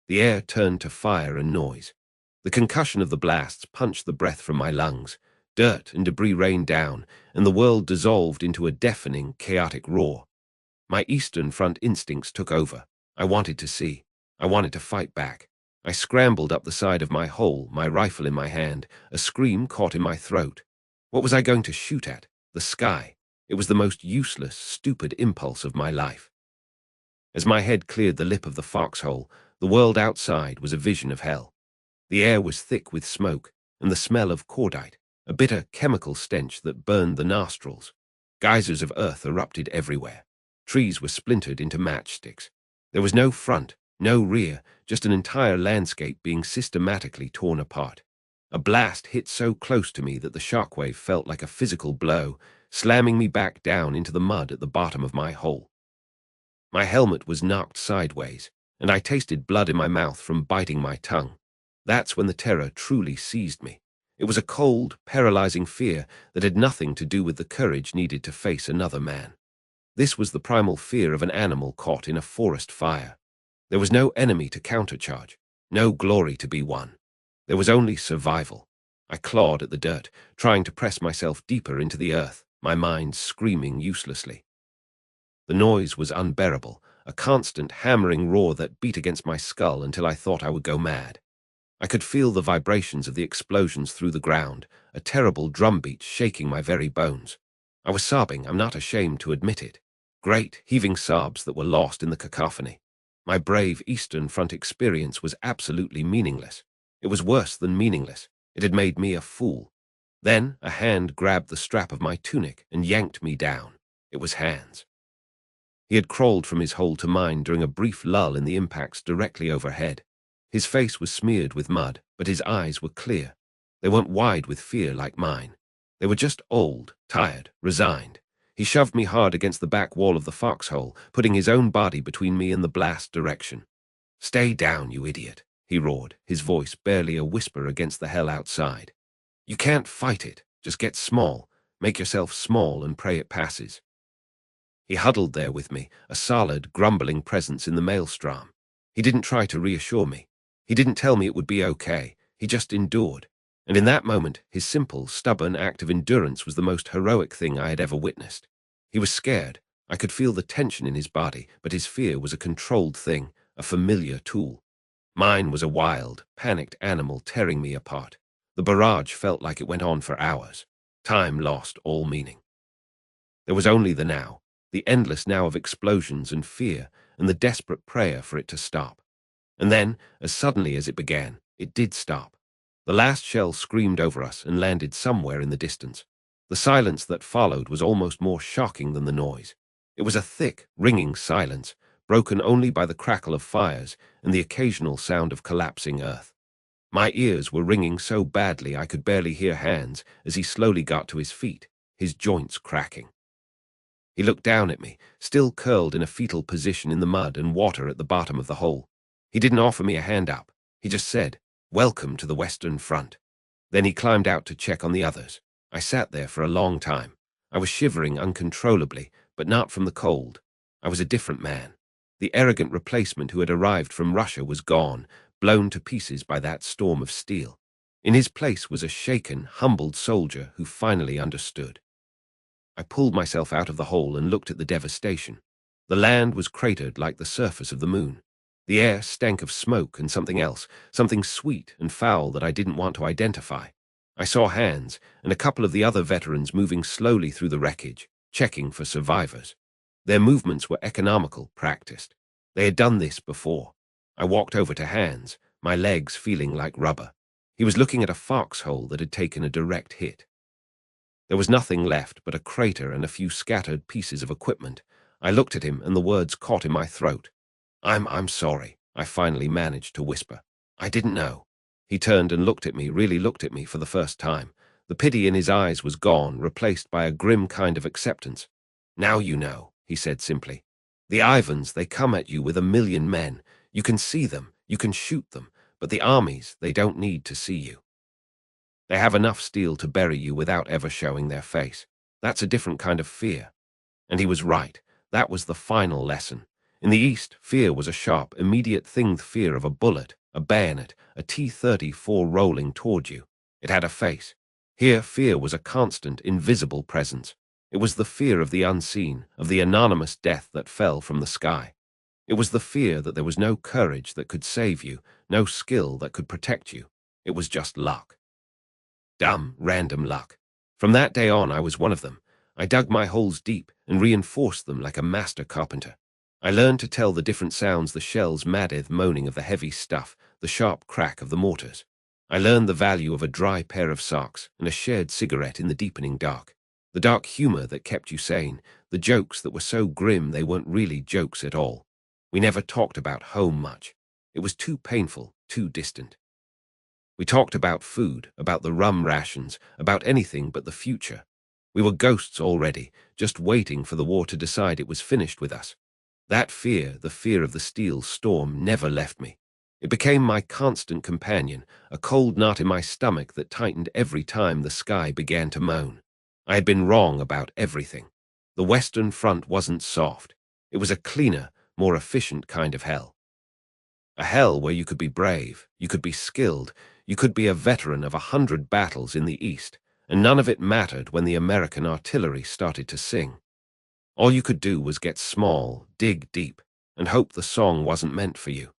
The air turned to fire and noise. The concussion of the blasts punched the breath from my lungs. Dirt and debris rained down, and the world dissolved into a deafening, chaotic roar. My Eastern Front instincts took over. I wanted to see. I wanted to fight back. I scrambled up the side of my hole, my rifle in my hand, a scream caught in my throat. What was I going to shoot at? The sky. It was the most useless, stupid impulse of my life. As my head cleared the lip of the foxhole, the world outside was a vision of hell. The air was thick with smoke, and the smell of cordite, a bitter chemical stench that burned the nostrils. Geysers of earth erupted everywhere. Trees were splintered into matchsticks. There was no front, no rear, just an entire landscape being systematically torn apart. A blast hit so close to me that the shockwave felt like a physical blow, slamming me back down into the mud at the bottom of my hole. My helmet was knocked sideways, and I tasted blood in my mouth from biting my tongue. That's when the terror truly seized me. It was a cold, paralyzing fear that had nothing to do with the courage needed to face another man. This was the primal fear of an animal caught in a forest fire. There was no enemy to countercharge, no glory to be won. There was only survival. I clawed at the dirt, trying to press myself deeper into the earth, my mind screaming uselessly. The noise was unbearable, a constant hammering roar that beat against my skull until I thought I would go mad. I could feel the vibrations of the explosions through the ground, a terrible drumbeat shaking my very bones. I was sobbing, I'm not ashamed to admit it. Great, heaving sobs that were lost in the cacophony. My brave Eastern Front experience was absolutely meaningless. It was worse than meaningless. It had made me a fool. Then a hand grabbed the strap of my tunic and yanked me down. It was Hans. He had crawled from his hole to mine during a brief lull in the impacts directly overhead. His face was smeared with mud, but his eyes were clear. They weren't wide with fear like mine. They were just old, tired, resigned. He shoved me hard against the back wall of the foxhole, putting his own body between me and the blast direction. "Stay down, you idiot," he roared, his voice barely a whisper against the hell outside. "You can't fight it. Just get small. Make yourself small and pray it passes." He huddled there with me, a solid, grumbling presence in the maelstrom. He didn't try to reassure me. He didn't tell me it would be okay. He just endured. And in that moment, his simple, stubborn act of endurance was the most heroic thing I had ever witnessed. He was scared. I could feel the tension in his body, but his fear was a controlled thing, a familiar tool. Mine was a wild, panicked animal tearing me apart. The barrage felt like it went on for hours. Time lost all meaning. There was only the now, the endless now of explosions and fear, and the desperate prayer for it to stop. And then, as suddenly as it began, it did stop. The last shell screamed over us and landed somewhere in the distance. The silence that followed was almost more shocking than the noise. It was a thick, ringing silence, broken only by the crackle of fires and the occasional sound of collapsing earth. My ears were ringing so badly I could barely hear Hans as he slowly got to his feet, his joints cracking. He looked down at me, still curled in a fetal position in the mud and water at the bottom of the hole. He didn't offer me a hand up. He just said, "Welcome to the Western Front." Then he climbed out to check on the others. I sat there for a long time. I was shivering uncontrollably, but not from the cold. I was a different man. The arrogant replacement who had arrived from Russia was gone, blown to pieces by that storm of steel. In his place was a shaken, humbled soldier who finally understood. I pulled myself out of the hole and looked at the devastation. The land was cratered like the surface of the moon. The air stank of smoke and something else, something sweet and foul that I didn't want to identify. I saw Hans and a couple of the other veterans moving slowly through the wreckage, checking for survivors. Their movements were economical, practiced. They had done this before. I walked over to Hans, my legs feeling like rubber. He was looking at a foxhole that had taken a direct hit. There was nothing left but a crater and a few scattered pieces of equipment. I looked at him and the words caught in my throat. I'm sorry," I finally managed to whisper. "I didn't know." He turned and looked at me, really looked at me for the first time. The pity in his eyes was gone, replaced by a grim kind of acceptance. "Now you know," he said simply. "The Ivans, they come at you with 1,000,000 men. You can see them, you can shoot them, but the armies, they don't need to see you. They have enough steel to bury you without ever showing their face. That's a different kind of fear. And he was right. That was the final lesson. In the East, fear was a sharp, immediate thing, the fear of a bullet, a bayonet, a T-34 rolling toward you. It had a face. Here, fear was a constant, invisible presence. It was the fear of the unseen, of the anonymous death that fell from the sky. It was the fear that there was no courage that could save you, no skill that could protect you. It was just luck. Dumb, random luck. From that day on, I was one of them. I dug my holes deep and reinforced them like a master carpenter. I learned to tell the different sounds, the shells' maddev moaning of the heavy stuff, the sharp crack of the mortars. I learned the value of a dry pair of socks and a shared cigarette in the deepening dark. The dark humor that kept you sane, the jokes that were so grim they weren't really jokes at all. We never talked about home much. It was too painful, too distant. We talked about food, about the rum rations, about anything but the future. We were ghosts already, just waiting for the war to decide it was finished with us. That fear, the fear of the steel storm, never left me. It became my constant companion, a cold knot in my stomach that tightened every time the sky began to moan. I had been wrong about everything. The Western Front wasn't soft. It was a cleaner, more efficient kind of hell. A hell where you could be brave, you could be skilled, you could be a veteran of 100 battles in the East, and none of it mattered when the American artillery started to sing. All you could do was get small, dig deep, and hope the song wasn't meant for you.